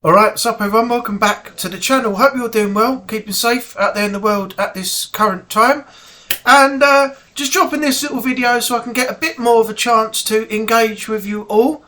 Alright, what's up everyone? Welcome back to the channel. Hope you're doing well, keeping safe out there in the world at this current time. And just dropping this little video so I can get a bit more of a chance to engage with you all.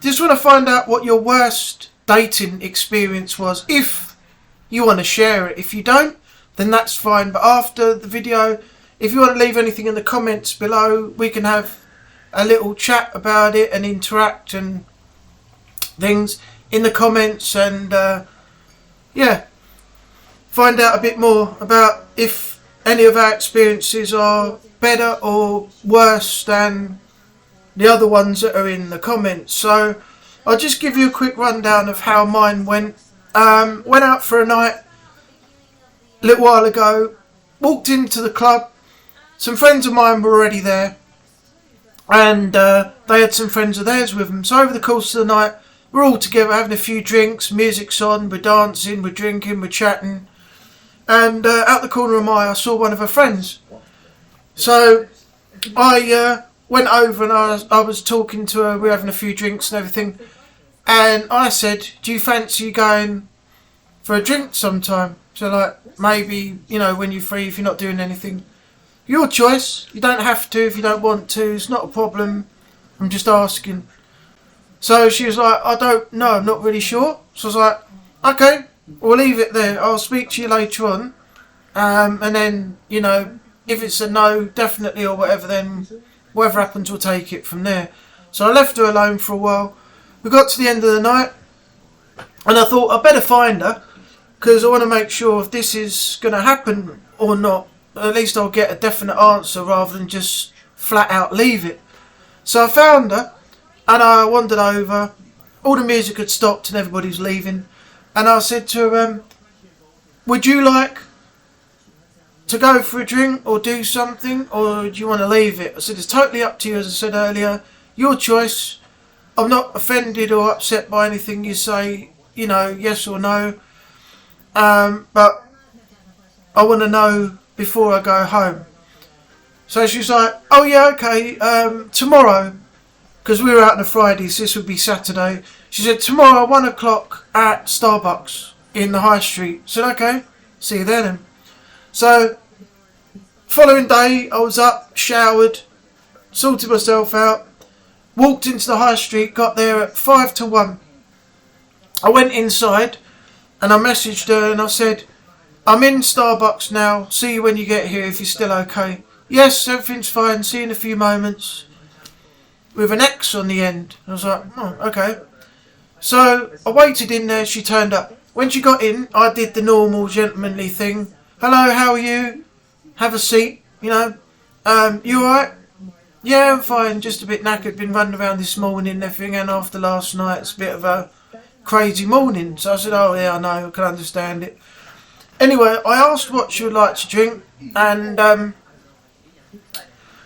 Just want to find out what your worst dating experience was, if you want to share it. If you don't, then that's fine. But after the video, if you want to leave anything in the comments below, we can have a little chat about it and interact and things in the comments, and yeah, find out a bit more about if any of our experiences are better or worse than the other ones that are in the comments. So I'll just give you a quick rundown of how mine went. Went out for a night a little while ago, walked into the club, some friends of mine were already there, and they had some friends of theirs with them. So over the course of the night, we're all together having a few drinks, music's on, we're dancing, we're drinking, we're chatting. And out the corner of my eye, I saw one of her friends. So I went over and I was talking to her, we were having a few drinks and everything. And I said, do you fancy going for a drink sometime? So like, maybe, you know, when you're free, if you're not doing anything. Your choice, you don't have to if you don't want to, it's not a problem, I'm just asking. So she was like, I don't know, I'm not really sure. So I was like, okay, we'll leave it there. I'll speak to you later on. And then, you know, if it's a no, definitely or whatever, then whatever happens, we'll take it from there. So I left her alone for a while. We got to the end of the night, and I thought I better find her, because I want to make sure if this is going to happen or not, at least I'll get a definite answer rather than just flat out leave it. So I found her. And I wandered over, all the music had stopped and everybody was leaving. And I said to her, would you like to go for a drink or do something, or do you want to leave it? I said, it's totally up to you, as I said earlier, your choice. I'm not offended or upset by anything you say, you know, yes or no. But I want to know before I go home. So she's like, oh yeah, okay, tomorrow. Because we were out on a Friday, so this would be Saturday. She said, tomorrow, 1 o'clock at Starbucks in the High Street. I said, okay, see you there then. So, following day, I was up, showered, sorted myself out, walked into the High Street, got there at 5 to 1. I went inside, and I messaged her, and I said, I'm in Starbucks now, see you when you get here if you're still okay. Yes, everything's fine, see you in a few moments. With an X on the end. I was like, oh, okay. So I waited in there, she turned up. When she got in, I did the normal gentlemanly thing. Hello, how are you? Have a seat, you know. You alright? Yeah, I'm fine, just a bit knackered, been running around this morning and everything, and after last night it's a bit of a crazy morning. So I said, oh yeah, I know, I can understand it. Anyway, I asked what she would like to drink, and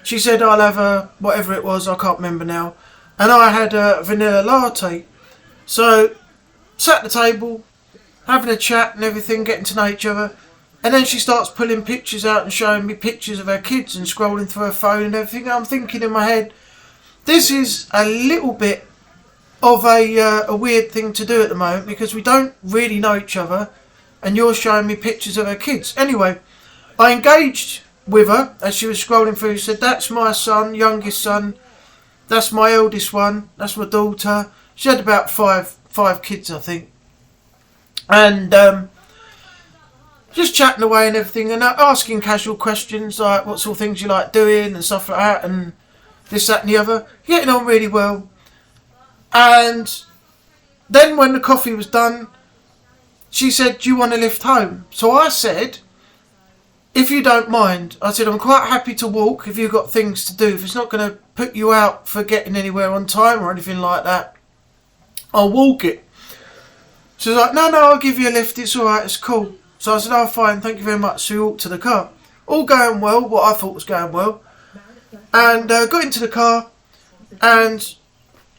she said, I'll have a, whatever it was, I can't remember now. And I had a vanilla latte. So, sat at the table, having a chat and everything, getting to know each other. And then she starts pulling pictures out and showing me pictures of her kids and scrolling through her phone and everything. And I'm thinking in my head, this is a little bit of a weird thing to do at the moment, because we don't really know each other. And you're showing me pictures of her kids. Anyway, I engaged with her as she was scrolling through. Said, that's my son, youngest son, that's my eldest one, that's my daughter. She had about five kids, I think. And just chatting away and everything, and asking casual questions like what sort of things you like doing and stuff like that, and this, that and the other. Getting on really well. And then when the coffee was done, she said, do you want to lift home? So I said, if you don't mind, I said, I'm quite happy to walk if you've got things to do. If it's not going to put you out for getting anywhere on time or anything like that, I'll walk it. She was like, no, I'll give you a lift. It's all right, it's cool. So I said, oh, fine, thank you very much. So we walked to the car. All going well, what I thought was going well. And got into the car, and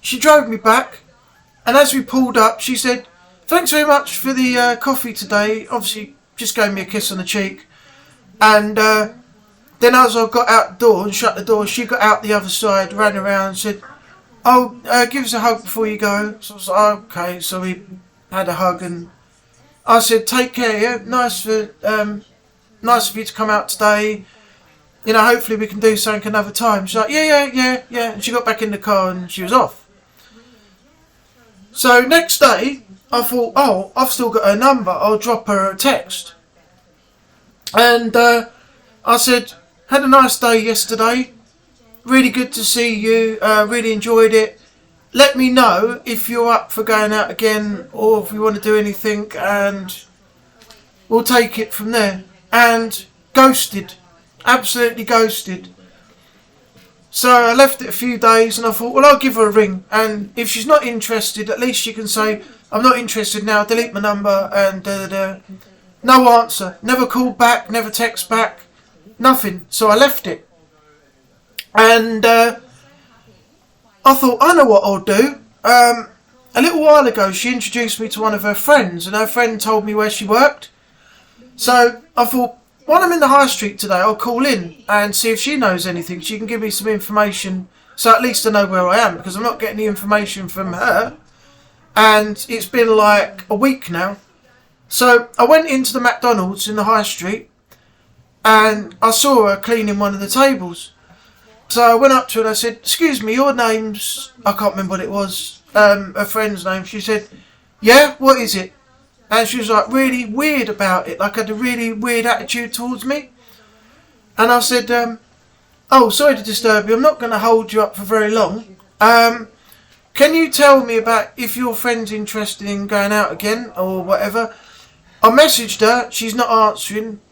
she drove me back. And as we pulled up, she said, thanks very much for the coffee today. Obviously, just gave me a kiss on the cheek. And then as I got out the door and shut the door, she got out the other side, ran around and said, oh, give us a hug before you go. So I was like, okay. So we had a hug, and I said, take care, yeah? Nice of you to come out today. You know, hopefully we can do something another time. She's like, yeah. And she got back in the car and she was off. So next day, I thought, oh, I've still got her number. I'll drop her a text. And I said, had a nice day yesterday. Really good to see you. Really enjoyed it. Let me know if you're up for going out again or if you want to do anything, and we'll take it from there. And ghosted. Absolutely ghosted. So I left it a few days and I thought, well, I'll give her a ring. And if she's not interested, at least she can say, I'm not interested now, delete my number, and no answer. Never called back, never text back, nothing. So I left it. And I thought, I know what I'll do. A little while ago, she introduced me to one of her friends, and her friend told me where she worked. So I thought, while I'm in the high street today, I'll call in and see if she knows anything. She can give me some information, so at least I know where I am, because I'm not getting the information from her. And it's been like a week now. So I went into the McDonald's in the high street, and I saw her cleaning one of the tables. So I went up to her and I said, excuse me, your name's... I can't remember what it was. Her friend's name. She said, yeah, what is it? And she was like really weird about it. Like had a really weird attitude towards me. And I said, oh, sorry to disturb you. I'm not going to hold you up for very long. Can you tell me about if your friend's interested in going out again or whatever? I messaged her. She's not answering.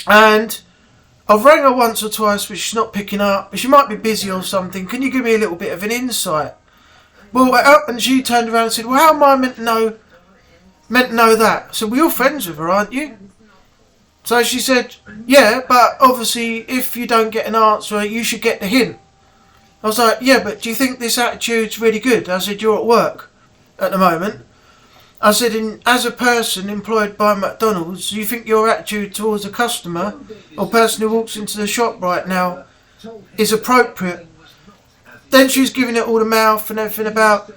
And I've rang her once or twice, but she's not picking up. She might be busy or something. Can you give me a little bit of an insight? Well, and she turned around and said, well, how am I meant to know that? So well, you're friends with her, aren't you? So she said, yeah, but obviously if you don't get an answer, you should get the hint. I was like, yeah, but do you think this attitude's really good? I said, you're at work at the moment. I said, as a person employed by McDonald's, do you think your attitude towards a customer or person who walks into the shop right now is appropriate? Then she was giving it all the mouth and everything about,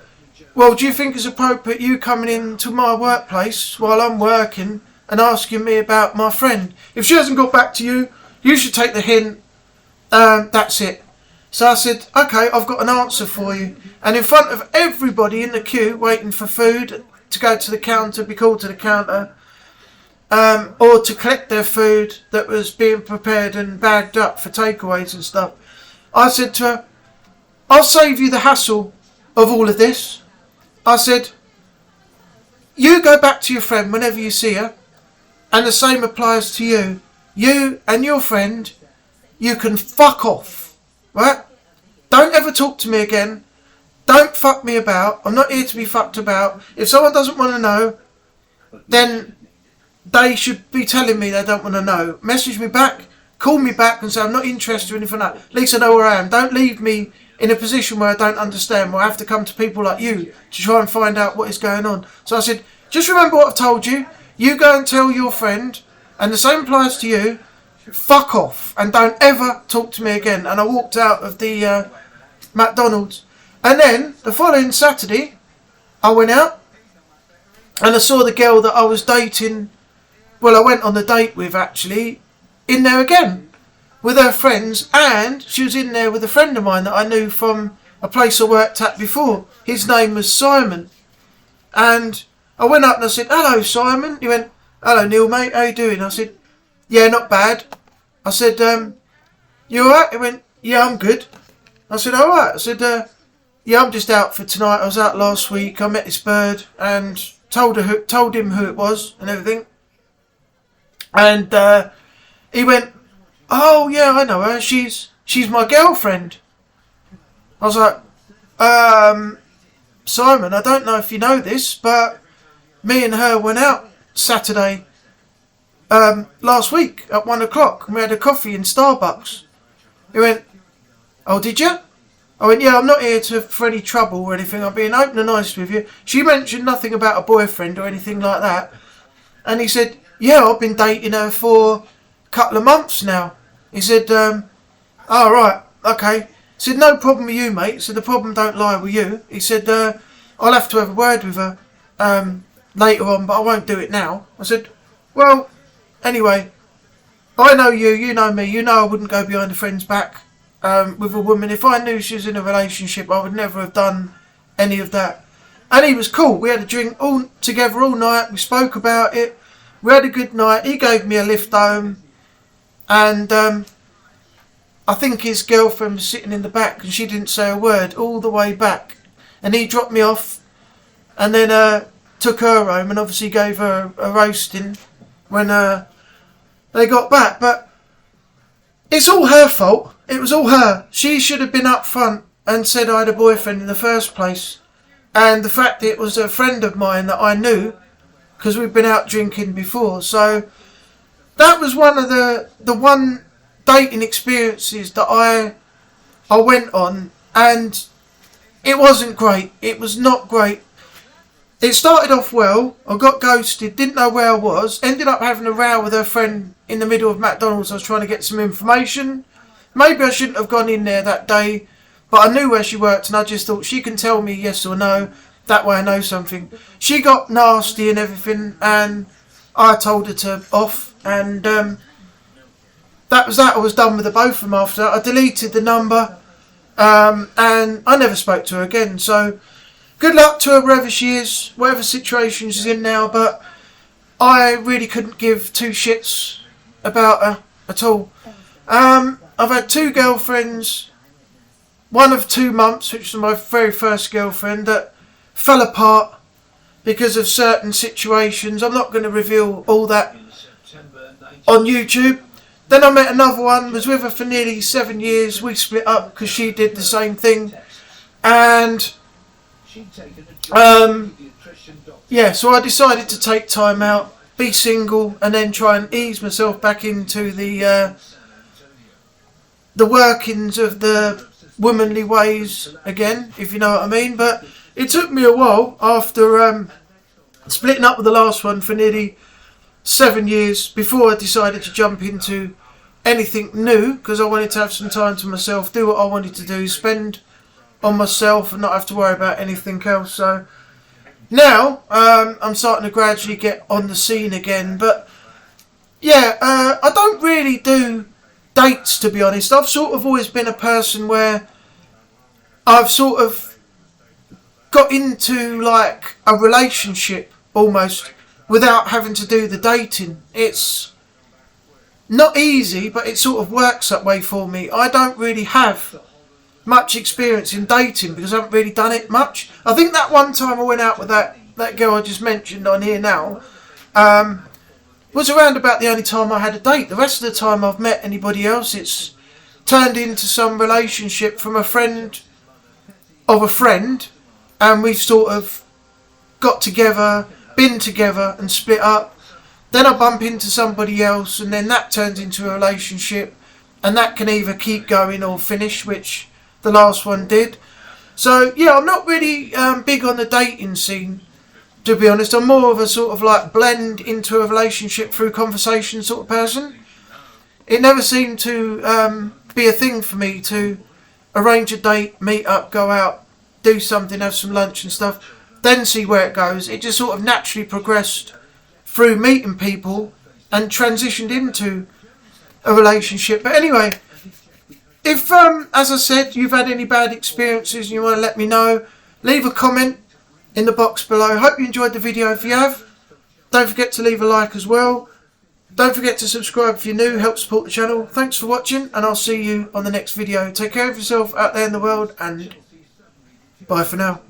well, do you think it's appropriate you coming into my workplace while I'm working and asking me about my friend? If she hasn't got back to you, you should take the hint. That's it. So I said, okay, I've got an answer for you. And in front of everybody in the queue waiting for food, to go to the counter, be called to the counter, or to collect their food that was being prepared and bagged up for takeaways and stuff, I said to her, I'll save you the hassle of all of this. I said, you go back to your friend whenever you see her, and the same applies to you. You and your friend, you can fuck off, right? Don't ever talk to me again. Don't fuck me about. I'm not here to be fucked about. If someone doesn't want to know, then they should be telling me they don't want to know. Message me back, call me back and say I'm not interested or anything like that. At least I know where I am. Don't leave me in a position where I don't understand, where I have to come to people like you to try and find out what is going on. So I said, just remember what I've told you. You go and tell your friend, and the same applies to you, fuck off and don't ever talk to me again. And I walked out of the McDonald's. And then, the following Saturday, I went out and I saw the girl that I was dating, well, I went on the date with actually, in there again with her friends, and she was in there with a friend of mine that I knew from a place I worked at before. His name was Simon. And I went up and I said, hello, Simon. He went, hello, Neil, mate, how you doing? I said, yeah, not bad. I said, you alright? He went, yeah, I'm good. I said, alright. I said, yeah, I'm just out for tonight. I was out last week. I met this bird and told him who it was and everything. And he went, oh yeah, I know her. She's my girlfriend. I was like, Simon, I don't know if you know this, but me and her went out Saturday last week at 1 o'clock and we had a coffee in Starbucks. He went, oh, did you? I went, yeah, I'm not here for any trouble or anything. I'm being open and honest with you. She mentioned nothing about a boyfriend or anything like that. And he said, yeah, I've been dating her for a couple of months now. He said, oh, right, okay. said, no problem with you, mate. He said, the problem don't lie with you. He said, I'll have to have a word with her later on, but I won't do it now. I said, well, anyway, I know you, you know me, you know I wouldn't go behind a friend's back with a woman. If I knew she was in a relationship, I would never have done any of that. And he was cool. We had a drink all together all night. We spoke about it. We had a good night. He gave me a lift home. And I think his girlfriend was sitting in the back and she didn't say a word all the way back. And he dropped me off and then took her home and obviously gave her a roasting when they got back. But it's all her fault. It was all her. She should have been up front and said I had a boyfriend in the first place. And the fact that it was a friend of mine that I knew, because we've been out drinking before. So that was one of the one dating experiences that I went on, and it wasn't great. It was not great. It started off well. I got ghosted, didn't know where I was, ended up having a row with her friend in the middle of McDonald's. I was trying to get some information. Maybe I shouldn't have gone in there that day, but I knew where she worked and I just thought she can tell me yes or no. That way I know something. She got nasty and everything and I told her to off, and that was that. I was done with the both of them after that. I deleted the number and I never spoke to her again. So good luck to her wherever she is, whatever situation she's in now, but I really couldn't give two shits about her at all. I've had two girlfriends, one of 2 months, which was my very first girlfriend, that fell apart because of certain situations. I'm not going to reveal all that on YouTube. Then I met another one, was with her for nearly 7 years. We split up because she did the same thing. And yeah, so I decided to take time out, be single, and then try and ease myself back into the workings of the womanly ways again, if you know what I mean. But it took me a while after splitting up with the last one for nearly 7 years before I decided to jump into anything new, because I wanted to have some time to myself, do what I wanted to do, spend on myself and not have to worry about anything else. So now I'm starting to gradually get on the scene again. But yeah, I don't really do dates, to be honest. I've sort of always been a person where I've sort of got into like a relationship almost without having to do the dating. It's not easy, but it sort of works that way for me. I don't really have much experience in dating because I haven't really done it much. I think that one time I went out with that girl I just mentioned on here now was around about the only time I had a date. The rest of the time I've met anybody else, it's turned into some relationship from a friend of a friend, and we've sort of got together, been together and split up. Then I bump into somebody else and then that turns into a relationship, and that can either keep going or finish, which the last one did. So yeah, I'm not really big on the dating scene, to be honest. I'm more of a sort of like blend into a relationship through conversation sort of person. It never seemed to be a thing for me to arrange a date, meet up, go out, do something, have some lunch and stuff, then see where it goes. It just sort of naturally progressed through meeting people and transitioned into a relationship. But anyway, if as I said, you've had any bad experiences and you want to let me know, leave a comment in the box below. Hope you enjoyed the video. If you have, don't forget to leave a like as well. Don't forget to subscribe if you're new, help support the channel. Thanks for watching, and I'll see you on the next video. Take care of yourself out there in the world, and bye for now.